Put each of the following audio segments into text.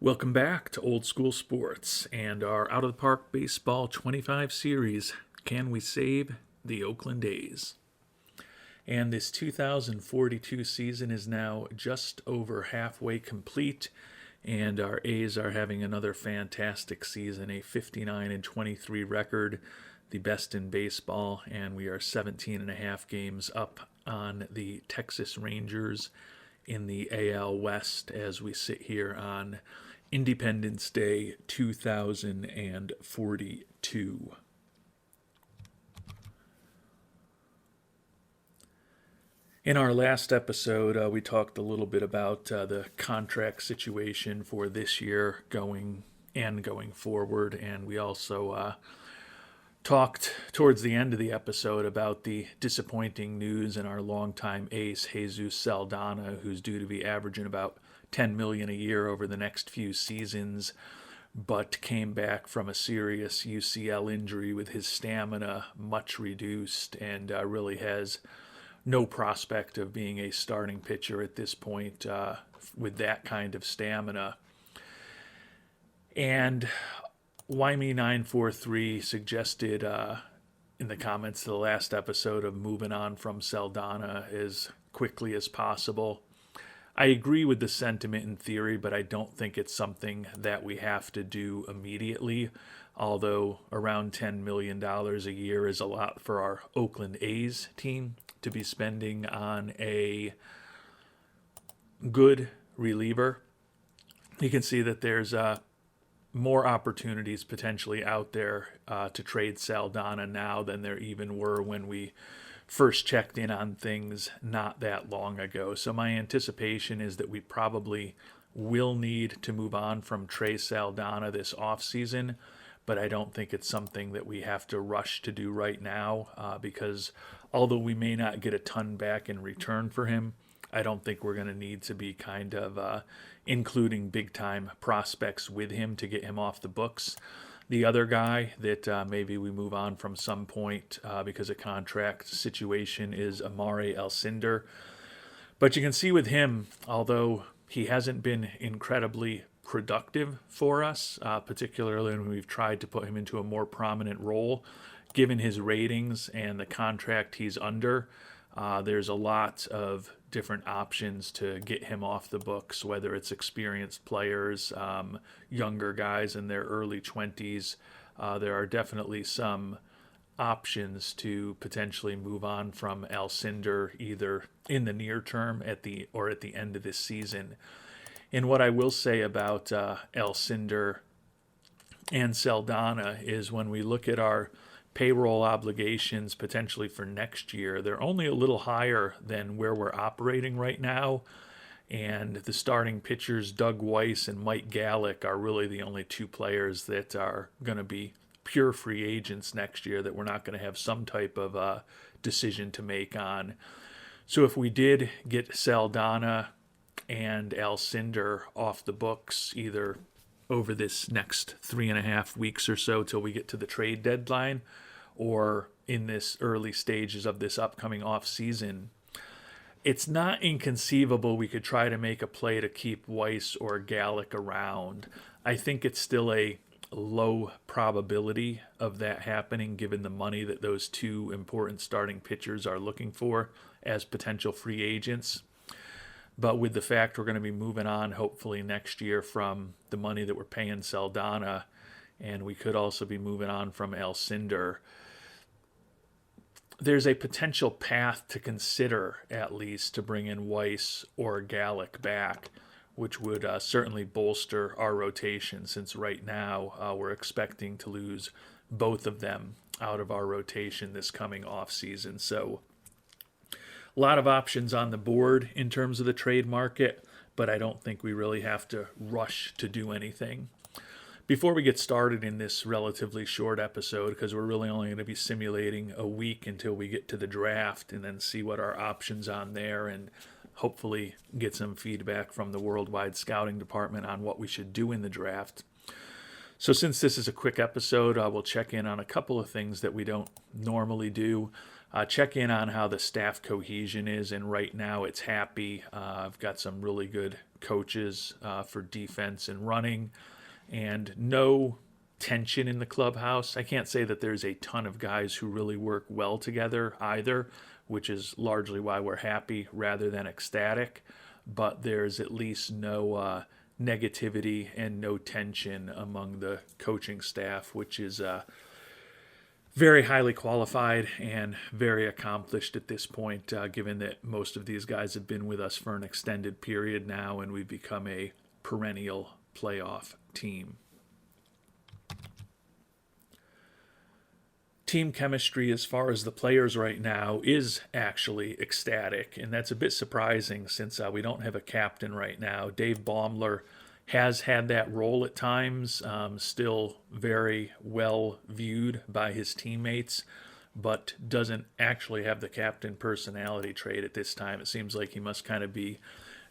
Welcome back to Old School Sports and our Out of the Park Baseball 25 series. Can we save the Oakland A's? And this 2042 season is now just over halfway complete, and our A's are having another fantastic season, a 59-23 record, the best in baseball, and we are 17 and a half games up on the Texas Rangers in the AL West as we sit here on Independence Day 2042. In our last episode, we talked a little bit about the contract situation for this year going forward, and we also talked towards the end of the episode about the disappointing news in our longtime ace Jesus Saldana, who's due to be averaging about $10 million a year over the next few seasons, but came back from a serious UCL injury with his stamina much reduced and really has no prospect of being a starting pitcher at this point with that kind of stamina. And Wyme943 suggested in the comments to the last episode of moving on from Saldana as quickly as possible. I agree with the sentiment in theory, but I don't think it's something that we have to do immediately, although around $10 million a year is a lot for our Oakland A's team to be spending on a good reliever. You can see that there's more opportunities potentially out there to trade Saldana now than there even were when we first checked in on things not that long ago. So my anticipation is that we probably will need to move on from Trey Saldana this offseason, but I don't think it's something that we have to rush to do right now because although we may not get a ton back in return for him, I don't think we're going to need to be kind of including big-time prospects with him to get him off the books. The other guy that maybe we move on from some point because of contract situation is Amare Alcindor. But you can see with him, although he hasn't been incredibly productive for us, particularly when we've tried to put him into a more prominent role, given his ratings and the contract he's under, there's a lot of different options to get him off the books, whether it's experienced players, younger guys in their early 20s. There are definitely some options to potentially move on from Alcindor either in the near term or at the end of this season. And what I will say about Alcindor and Saldana is when we look at our payroll obligations potentially for next year, they're only a little higher than where we're operating right now. And the starting pitchers, Doug Weiss and Mike Gallick, are really the only two players that are going to be pure free agents next year that we're not going to have some type of decision to make on. So if we did get Saldana and Alcindor off the books, either over this next 3.5 weeks or so till we get to the trade deadline, or in this early stages of this upcoming off season, it's not inconceivable we could try to make a play to keep Weiss or Gallick around. I think it's still a low probability of that happening given the money that those two important starting pitchers are looking for as potential free agents. But with the fact we're going to be moving on hopefully next year from the money that we're paying Saldana, and we could also be moving on from Alcindor, there's a potential path to consider at least to bring in Weiss or Gallick back, which would certainly bolster our rotation since right now we're expecting to lose both of them out of our rotation this coming off season. So a lot of options on the board in terms of the trade market, but I don't think we really have to rush to do anything. Before we get started in this relatively short episode, because we're really only going to be simulating a week until we get to the draft and then see what our options on there and hopefully get some feedback from the Worldwide Scouting Department on what we should do in the draft. So since this is a quick episode, we'll check in on a couple of things that we don't normally do. check in on how the staff cohesion is. And right now it's happy. I've got some really good coaches for defense and running, and no tension in the clubhouse. I can't say that there's a ton of guys who really work well together either, which is largely why we're happy rather than ecstatic. But there's at least no negativity and no tension among the coaching staff, which is very highly qualified and very accomplished at this point, given that most of these guys have been with us for an extended period now, and we've become a perennial playoff team. Team chemistry as far as the players right now is actually ecstatic, and that's a bit surprising since we don't have a captain right now. Dave Baumler has had that role at times, still very well viewed by his teammates, but doesn't actually have the captain personality trait at this time. It seems like he must kind of be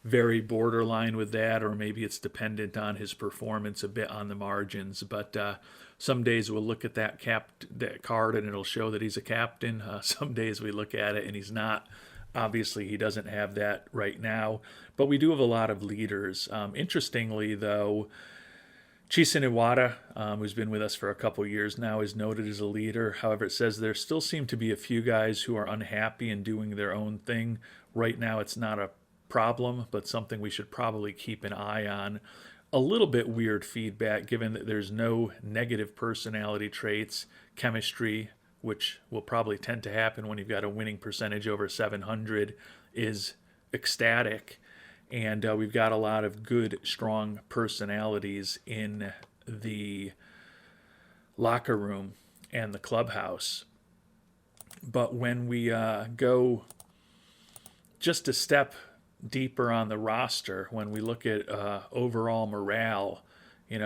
very borderline with that, or maybe it's dependent on his performance a bit on the margins. But some days we'll look at that card and it'll show that he's a captain. Some days we look at it and he's not. Obviously, he doesn't have that right now, but we do have a lot of leaders. Interestingly, though, Chisen Iwata, who's been with us for a couple years now, is noted as a leader. However, it says there still seem to be a few guys who are unhappy and doing their own thing. Right now, it's not a problem, but something we should probably keep an eye on. A little bit weird feedback, given that there's no negative personality traits, chemistry, which will probably tend to happen when you've got a winning percentage over 700, is ecstatic. And we've got a lot of good, strong personalities in the locker room and the clubhouse. But when we go just a step deeper on the roster, when we look at overall morale,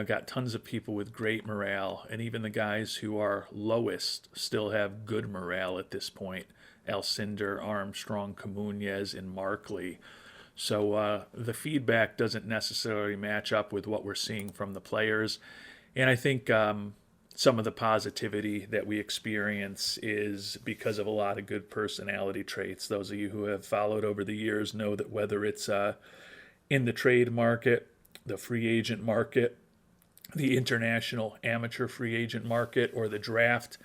got tons of people with great morale, and even the guys who are lowest still have good morale at this point. Alcindor, Armstrong, Comunez, and Markley. So the feedback doesn't necessarily match up with what we're seeing from the players. And I think some of the positivity that we experience is because of a lot of good personality traits. Those of you who have followed over the years know that whether it's in the trade market, the free agent market, the international amateur free agent market, or the draft,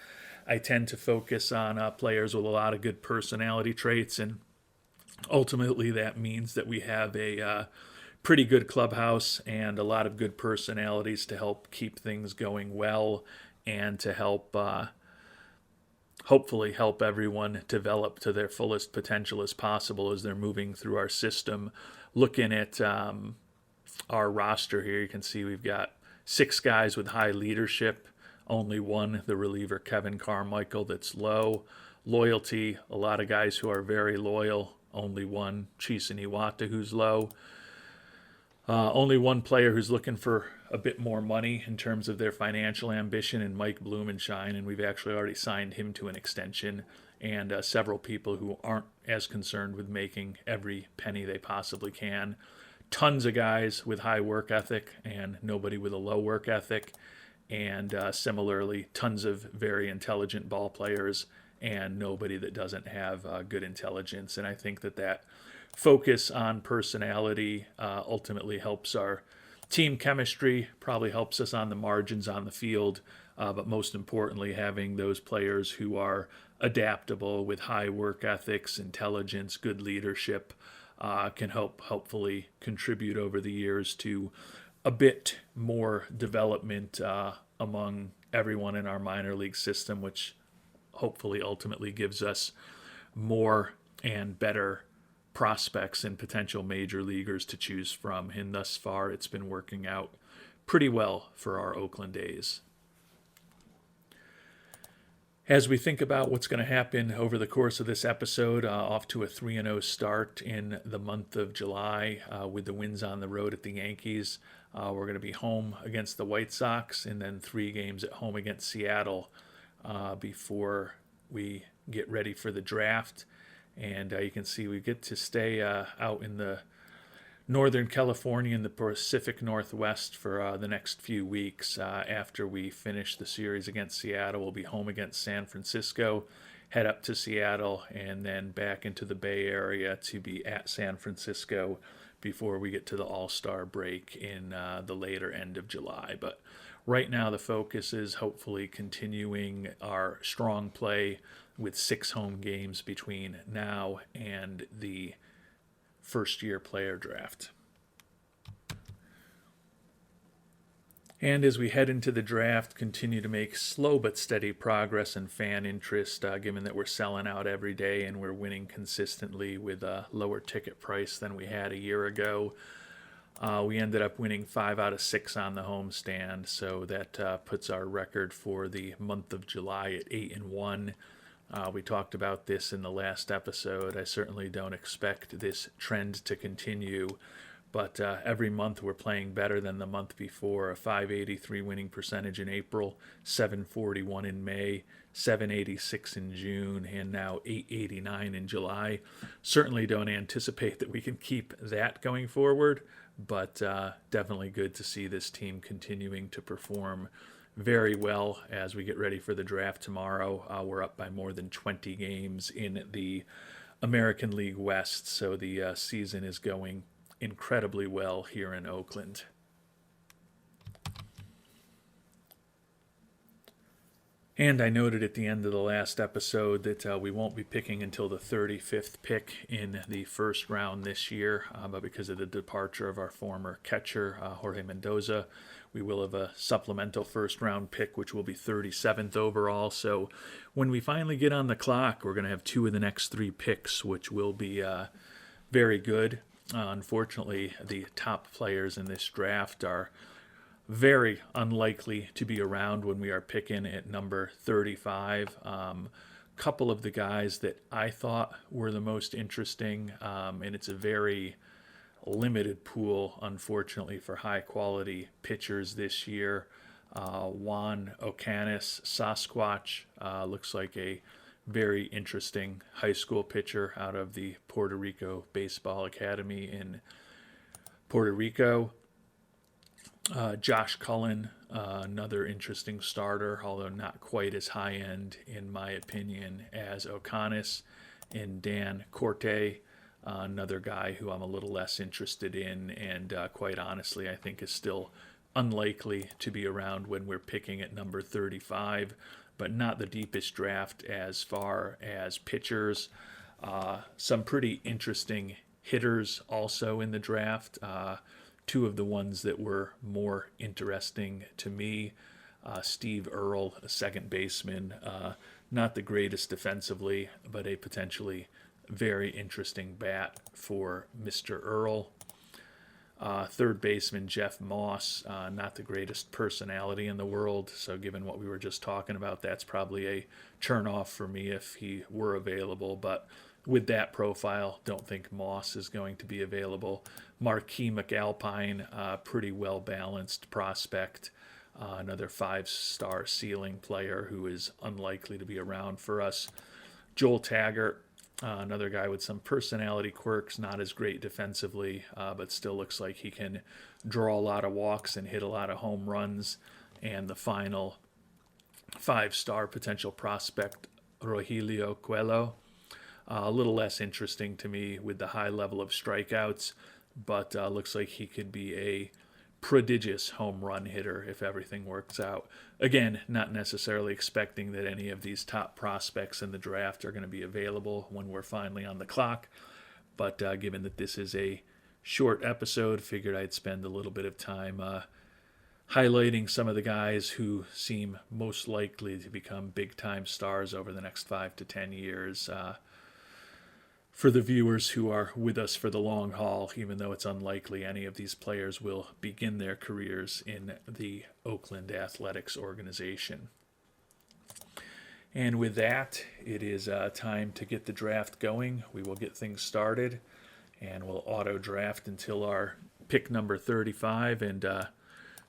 I tend to focus on players with a lot of good personality traits, and ultimately that means that we have a pretty good clubhouse and a lot of good personalities to help keep things going well and to help hopefully help everyone develop to their fullest potential as possible as they're moving through our system. Looking at our roster here, you can see we've got 6 guys with high leadership, only one, the reliever Kevin Carmichael, that's low. Loyalty, a lot of guys who are very loyal, only one, Chisen Iwata, who's low. Only one player who's looking for a bit more money in terms of their financial ambition, and Mike Blumenshine, and we've actually already signed him to an extension, and several people who aren't as concerned with making every penny they possibly can. Tons of guys with high work ethic and nobody with a low work ethic, and similarly, tons of very intelligent ball players and nobody that doesn't have good intelligence. And I think that focus on personality ultimately helps our team chemistry, probably helps us on the margins on the field, but most importantly, having those players who are adaptable with high work ethics, intelligence, good leadership, can hopefully contribute over the years to a bit more development among everyone in our minor league system, which hopefully ultimately gives us more and better prospects and potential major leaguers to choose from. And thus far, it's been working out pretty well for our Oakland A's. As we think about what's going to happen over the course of this episode, off to a 3-0 start in the month of July with the wins on the road at the Yankees. We're going to be home against the White Sox and then 3 games at home against Seattle before we get ready for the draft. And you can see we get to stay out in the Northern California and the Pacific Northwest for the next few weeks. After we finish the series against Seattle, we'll be home against San Francisco, head up to Seattle and then back into the Bay Area to be at San Francisco before we get to the All-Star break in the later end of July. But right now the focus is hopefully continuing our strong play with 6 home games between now and the first-year player draft. And as we head into the draft, continue to make slow but steady progress in fan interest, given that we're selling out every day and we're winning consistently with a lower ticket price than we had a year ago. We ended up winning 5 out of 6 on the homestand, so that puts our record for the month of July at 8-1. We talked about this in the last episode. I certainly don't expect this trend to continue. But every month we're playing better than the month before. A 583 winning percentage in April, 741 in May, 786 in June, and now 889 in July. Certainly don't anticipate that we can keep that going forward, but definitely good to see this team continuing to perform very well as we get ready for the draft tomorrow. We're up by more than 20 games in the American League West, so the season is going incredibly well here in Oakland. And I noted at the end of the last episode that we won't be picking until the 35th pick in the first round this year, but because of the departure of our former catcher, Jorge Mendoza, we will have a supplemental first round pick, which will be 37th overall. So when we finally get on the clock, we're going to have 2 of the next 3 picks, which will be very good. Unfortunately, the top players in this draft are very unlikely to be around when we are picking at number 35. Couple of the guys that I thought were the most interesting, and it's a very limited pool, unfortunately, for high-quality pitchers this year. Juan Ocanis Sasquatch looks like a very interesting high school pitcher out of the Puerto Rico Baseball Academy in Puerto Rico. Josh Cullen, another interesting starter, although not quite as high-end, in my opinion, as Ocanis. And Dan Corte, another guy who I'm a little less interested in, and quite honestly, I think is still unlikely to be around when we're picking at number 35. But not the deepest draft as far as pitchers. Some pretty interesting hitters also in the draft. 2 of the ones that were more interesting to me. Steve Earle, a second baseman, not the greatest defensively, but a potentially very interesting bat for Mr. Earle. Third baseman Jeff Moss, not the greatest personality in the world, so given what we were just talking about, that's probably a turn-off for me if he were available, but with that profile, don't think Moss is going to be available. Marquis McAlpine, pretty well-balanced prospect, another 5-star ceiling player who is unlikely to be around for us. Joel Taggart, another guy with some personality quirks, not as great defensively, but still looks like he can draw a lot of walks and hit a lot of home runs. And the final 5-star potential prospect, Rogelio Coelho, a little less interesting to me with the high level of strikeouts, but looks like he could be a prodigious home run hitter if everything works out. Again, not necessarily expecting that any of these top prospects in the draft are going to be available when we're finally on the clock, but given that this is a short episode, figured I'd spend a little bit of time highlighting some of the guys who seem most likely to become big-time stars over the next 5 to 10 years. For the viewers who are with us for the long haul, even though it's unlikely any of these players will begin their careers in the Oakland Athletics organization. And with that, it is time to get the draft going. We will get things started, and we'll auto-draft until our pick number 35 and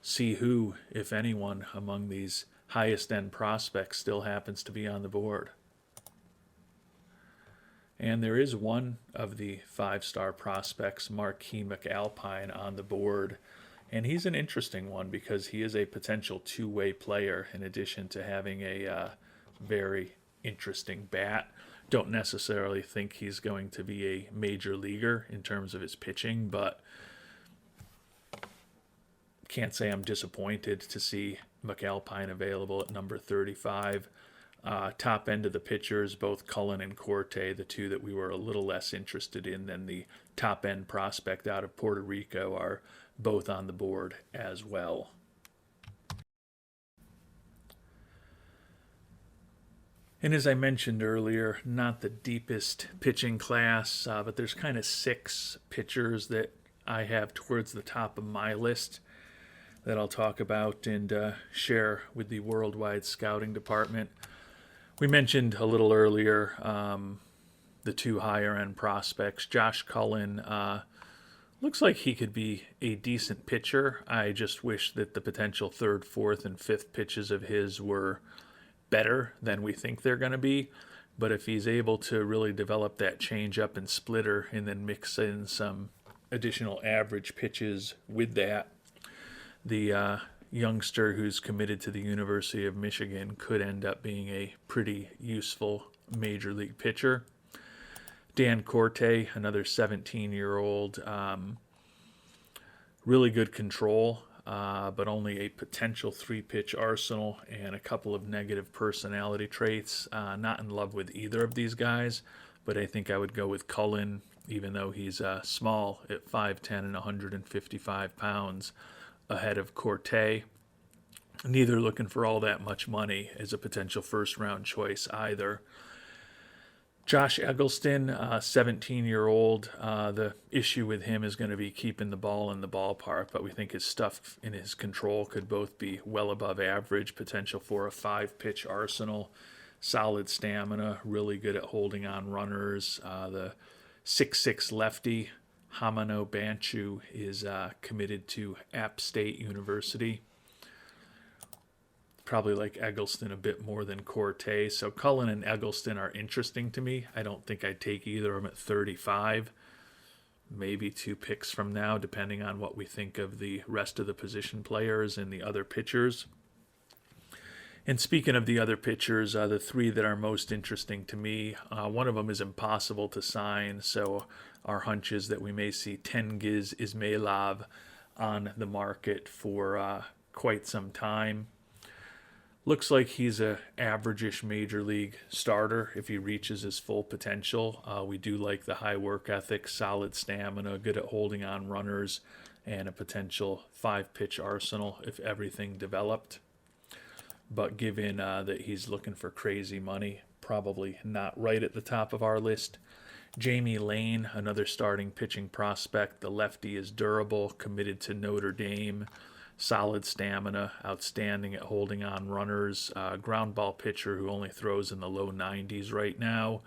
see who, if anyone, among these highest-end prospects still happens to be on the board. And there is one of the 5-star prospects, Marquis McAlpine, on the board. And he's an interesting one because he is a potential 2-way player in addition to having a very interesting bat. Don't necessarily think he's going to be a major leaguer in terms of his pitching, but can't say I'm disappointed to see McAlpine available at number 35. Top end of the pitchers, both Cullen and Corte, the two that we were a little less interested in than the top end prospect out of Puerto Rico, are both on the board as well. And as I mentioned earlier, not the deepest pitching class, but there's kind of 6 pitchers that I have towards the top of my list that I'll talk about and share with the worldwide scouting department. We mentioned a little earlier the 2 higher end prospects. Josh Cullen looks like he could be a decent pitcher. I just wish that the potential 3rd, 4th, and 5th pitches of his were better than we think they're going to be. But if he's able to really develop that change up and splitter and then mix in some additional average pitches with that, the youngster who's committed to the University of Michigan could end up being a pretty useful major league pitcher. Dan Corte, another 17-year-old, really good control, but only a potential 3-pitch arsenal and a couple of negative personality traits. Not in love with either of these guys, but I think I would go with Cullen, even though he's small at 5'10" and 155 pounds, ahead of Corte. Neither looking for all that much money as a potential first-round choice either. Josh Eggleston, 17-year-old. The issue with him is going to be keeping the ball in the ballpark, but we think his stuff in his control could both be well above average, potential for a 5-pitch arsenal, solid stamina, really good at holding on runners. The 6'6" lefty, Hamano Banchu, is committed to App State University. Probably like Eggleston a bit more than Corte. So Cullen and Eggleston are interesting to me. I don't think I'd take either of them at 35. Maybe 2 picks from now, depending on what we think of the rest of the position players and the other pitchers. And speaking of the other pitchers, the 3 that are most interesting to me, one of them is impossible to sign, so our hunch is that we may see Tengiz Ismailov on the market for quite some time. Looks like he's a average-ish major league starter if he reaches his full potential. We do like the high work ethic, solid stamina, good at holding on runners, and a potential 5-pitch arsenal if everything developed. But given that he's looking for crazy money, probably not right at the top of our list. Jamie Lane, another starting pitching prospect. The lefty is durable, committed to Notre Dame. Solid stamina, outstanding at holding on runners, ground ball pitcher who only throws in the low 90s right now,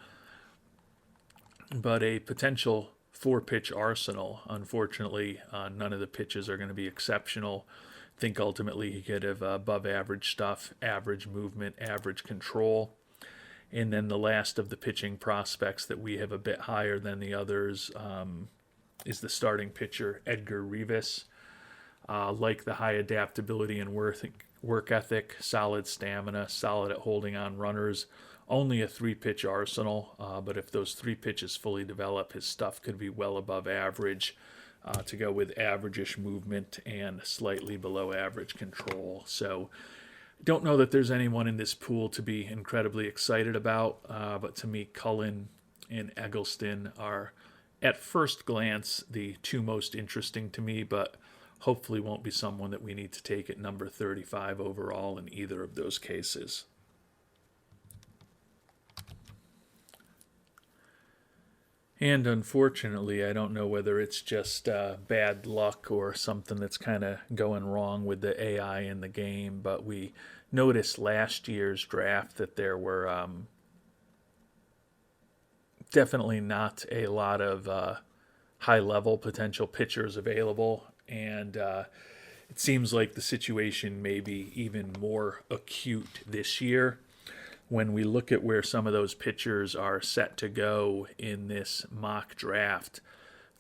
but a potential 4-pitch arsenal. Unfortunately, none of the pitches are going to be exceptional. I think ultimately he could have above average stuff, average movement, average control. And then the last of the pitching prospects that we have a bit higher than the others is the starting pitcher, Edgar Rivas. Like the high adaptability and work ethic, solid stamina, solid at holding on runners. Only a 3-pitch arsenal, but if those 3 pitches fully develop, his stuff could be well above average to go with average-ish movement and slightly below average control. So don't know that there's anyone in this pool to be incredibly excited about, but to me, Cullen and Eggleston are, at first glance, the 2 most interesting to me, but hopefully won't be someone that we need to take at number 35 overall in either of those cases. And unfortunately, I don't know whether it's just bad luck or something that's kind of going wrong with the AI in the game, but we noticed last year's draft that there were definitely not a lot of high-level potential pitchers available. And it seems like the situation may be even more acute this year when we look at where some of those pitchers are set to go in this mock draft.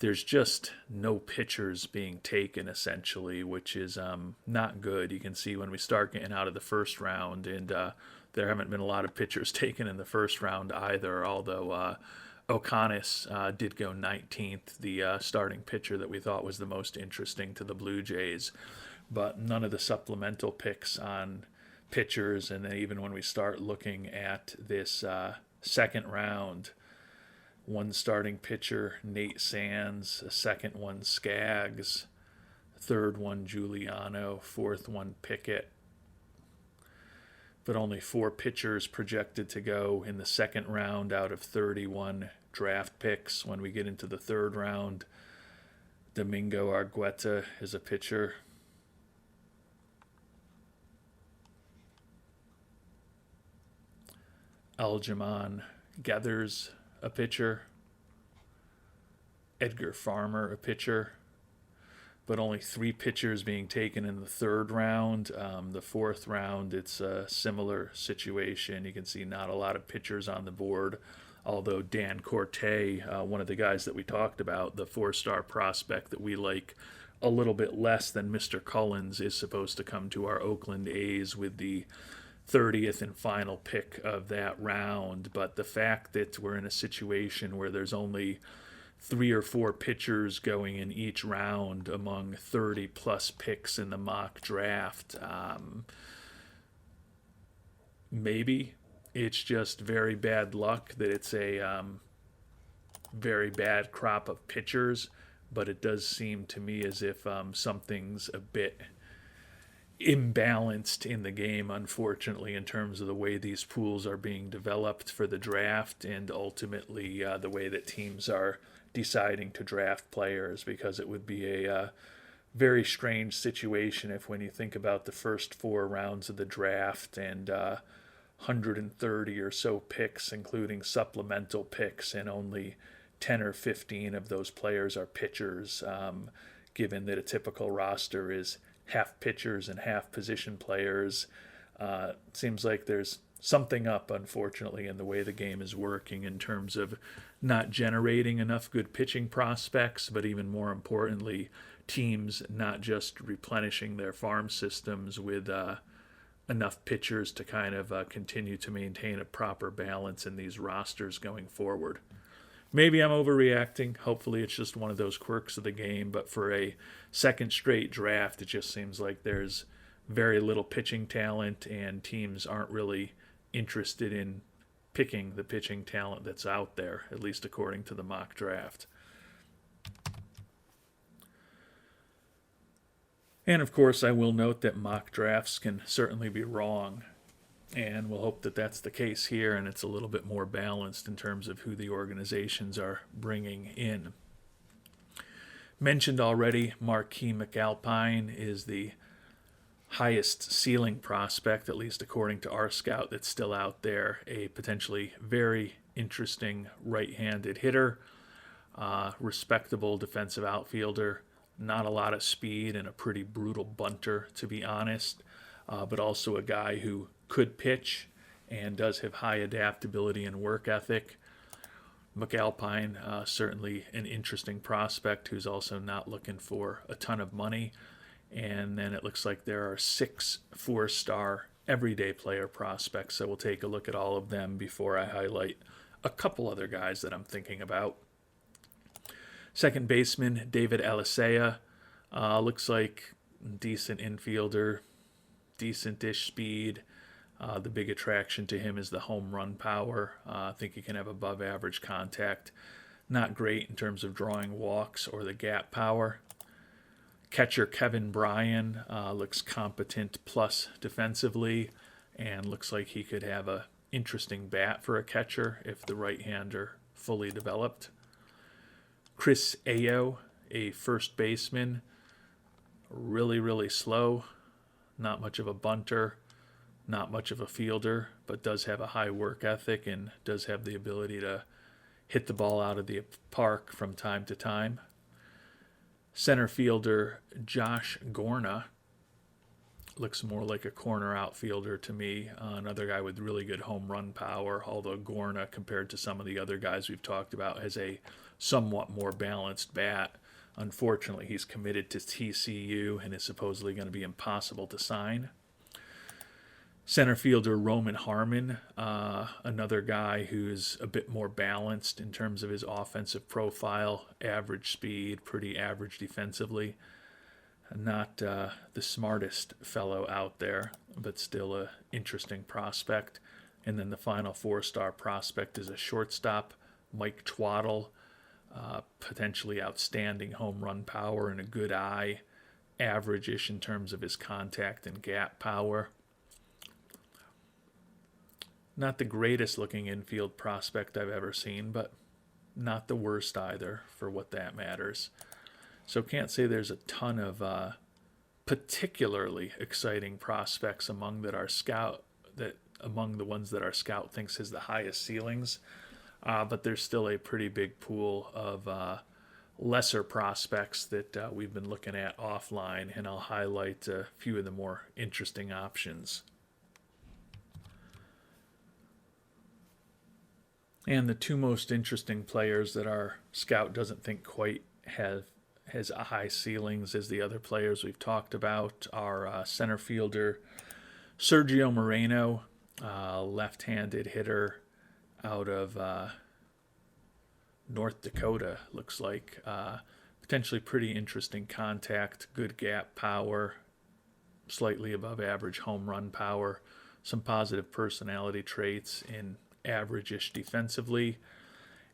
there's just no pitchers being taken essentially, which is not good. You can see when we start getting out of the first round, and there haven't been a lot of pitchers taken in the first round either, although O'Connor did go 19th, the starting pitcher that we thought was the most interesting to the Blue Jays. But none of the supplemental picks on pitchers, and then even when we start looking at this second round, one starting pitcher, Nate Sands, a second one, Skaggs, third one, Giuliano, fourth one, Pickett. But only 4 pitchers projected to go in the second round out of 31 draft picks. When we get into the third round, Domingo Argueta is a pitcher. Aljamain Gathers, a pitcher. Edgar Farmer, a pitcher. But only 3 pitchers being taken in the third round. The fourth round, it's a similar situation. You can see not a lot of pitchers on the board, although Dan Corte, one of the guys that we talked about, the 4-star prospect that we like a little bit less than Mr. Cullens, is supposed to come to our Oakland A's with the 30th and final pick of that round. But the fact that we're in a situation where there's only 3 or 4 pitchers going in each round among 30 plus picks in the mock draft, maybe it's just very bad luck that it's a very bad crop of pitchers, but it does seem to me as if something's a bit imbalanced in the game, unfortunately, in terms of the way these pools are being developed for the draft, and ultimately the way that teams are deciding to draft players, because it would be a very strange situation if, when you think about the first 4 rounds of the draft and 130 or so picks, including supplemental picks, and only 10 or 15 of those players are pitchers, given that a typical roster is half pitchers and half position players. Seems like there's something up, unfortunately, in the way the game is working in terms of not generating enough good pitching prospects, but even more importantly, teams not just replenishing their farm systems with enough pitchers to kind of continue to maintain a proper balance in these rosters going forward. Maybe I'm overreacting. Hopefully it's just one of those quirks of the game, but for a second straight draft, it just seems like there's very little pitching talent, and teams aren't really interested in picking the pitching talent that's out there, at least according to the mock draft. And of course, I will note that mock drafts can certainly be wrong, and we'll hope that that's the case here, and it's a little bit more balanced in terms of who the organizations are bringing in. Mentioned already, Marquis McAlpine is the highest ceiling prospect, at least according to our scout, that's still out there. A potentially very interesting right-handed hitter, respectable defensive outfielder, not a lot of speed, and a pretty brutal bunter, to be honest, but also a guy who could pitch and does have high adaptability and work ethic. McAlpine, certainly an interesting prospect who's also not looking for a ton of money. And then it looks like there are 6 4-star everyday player prospects, so we'll take a look at all of them before I highlight a couple other guys that I'm thinking about. Second baseman, David Alicea, looks like decent infielder, decent-ish speed. The big attraction to him is the home run power. I think he can have above average contact. Not great in terms of drawing walks or the gap power. Catcher Kevin Bryan looks competent plus defensively, and looks like he could have a interesting bat for a catcher if the right-hander fully developed. Chris Ayo, a first baseman, really, really slow, not much of a bunter, not much of a fielder, but does have a high work ethic and does have the ability to hit the ball out of the park from time to time. Center fielder Josh Gorna looks more like a corner outfielder to me. Another guy with really good home run power, although Gorna, compared to some of the other guys we've talked about, has a somewhat more balanced bat. Unfortunately, he's committed to TCU and is supposedly going to be impossible to sign. Center fielder Roman Harmon, another guy who's a bit more balanced in terms of his offensive profile, average speed, pretty average defensively. Not the smartest fellow out there, but still an interesting prospect. And then the final 4-star prospect is a shortstop, Mike Twaddle, potentially outstanding home run power and a good eye, average-ish in terms of his contact and gap power. Not the greatest looking infield prospect I've ever seen, but not the worst either for what that matters. So can't say there's a ton of particularly exciting prospects among the ones that our scout thinks has the highest ceilings. But there's still a pretty big pool of lesser prospects that we've been looking at offline, and I'll highlight a few of the more interesting options. And the two most interesting players that our scout doesn't think quite has high ceilings as the other players we've talked about are center fielder Sergio Moreno, left-handed hitter out of North Dakota, looks like. Potentially pretty interesting contact, good gap power, slightly above average home run power, some positive personality traits in average-ish defensively.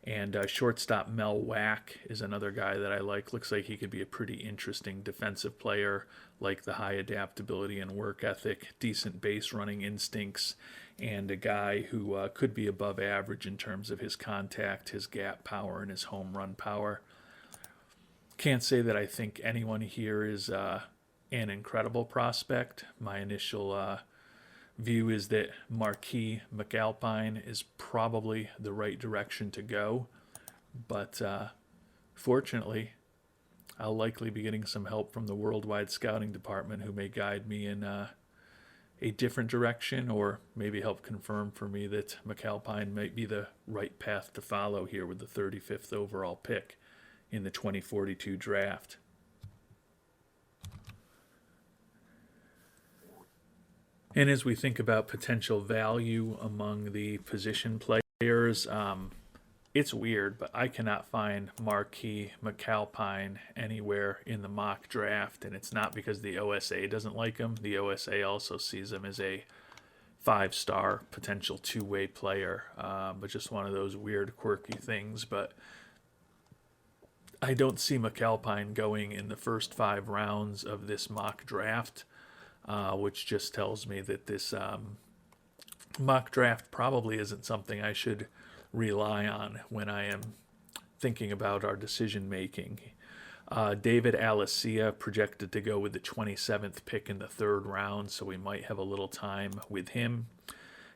And shortstop Mel Wack is another guy that I like. Looks like he could be a pretty interesting defensive player, like the high adaptability and work ethic, decent base running instincts, and a guy who could be above average in terms of his contact, his gap power, and his home run power. Can't say that I think anyone here is an incredible prospect. My initial view is that Marquis McAlpine is probably the right direction to go, but fortunately, I'll likely be getting some help from the Worldwide Scouting Department, who may guide me in a different direction, or maybe help confirm for me that McAlpine might be the right path to follow here with the 35th overall pick in the 2042 draft. And as we think about potential value among the position players, it's weird, but I cannot find Marquis McAlpine anywhere in the mock draft, and it's not because the OSA doesn't like him. The OSA also sees him as a 5-star potential two-way player, but just one of those weird, quirky things. But I don't see McAlpine going in the first 5 rounds of this mock draft. Which just tells me that this mock draft probably isn't something I should rely on when I am thinking about our decision making. David Alessia projected to go with the 27th pick in the 3rd round, so we might have a little time with him.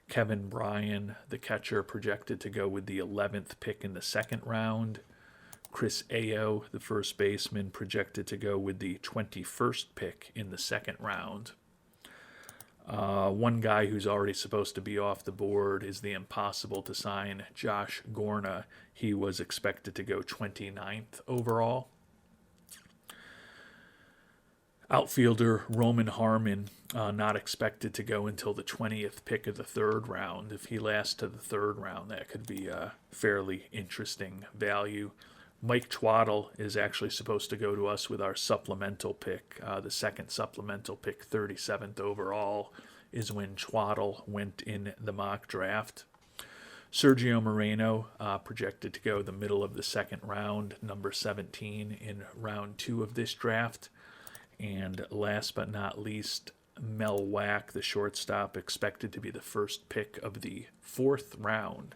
Kevin Bryan, the catcher, projected to go with the 11th pick in the 2nd round. Chris Ayo, the first baseman, projected to go with the 21st pick in the 2nd round. One guy who's already supposed to be off the board is the impossible to sign Josh Gorna. He was expected to go 29th overall. Outfielder Roman Harmon, not expected to go until the 20th pick of the 3rd round. If he lasts to the 3rd round, that could be a fairly interesting value. Mike Twaddle is actually supposed to go to us with our supplemental pick. The 2nd supplemental pick, 37th overall, is when Twaddle went in the mock draft. Sergio Moreno, projected to go the middle of the 2nd round, number 17 in round 2 of this draft. And last but not least, Mel Wack, the shortstop, expected to be the first pick of the 4th round.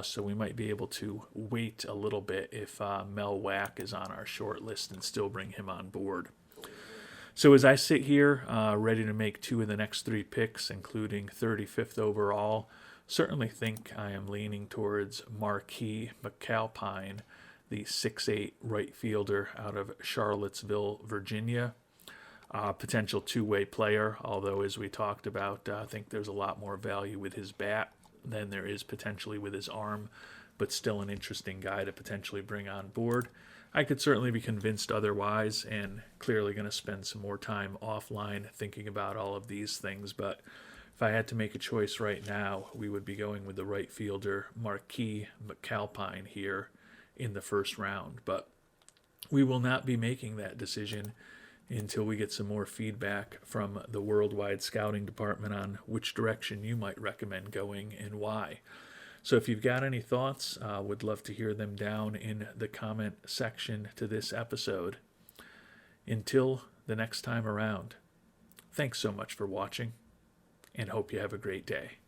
So we might be able to wait a little bit if Mel Wack is on our short list and still bring him on board. So as I sit here ready to make 2 of the next 3 picks, including 35th overall, certainly think I am leaning towards Marquis McAlpine, the 6'8" right fielder out of Charlottesville, Virginia. Potential two-way player, although as we talked about, I think there's a lot more value with his bat than there is potentially with his arm. but still an interesting guy to potentially bring on board. I could certainly be convinced otherwise, and clearly going to spend some more time offline thinking about all of these things. But if I had to make a choice right now, we would be going with the right fielder, Marquis McAlpine, here in the first round. But we will not be making that decision until we get some more feedback from the Worldwide Scouting Department on which direction you might recommend going and why. So if you've got any thoughts, would love to hear them down in the comment section to this episode. Until the next time around, thanks so much for watching, and hope you have a great day.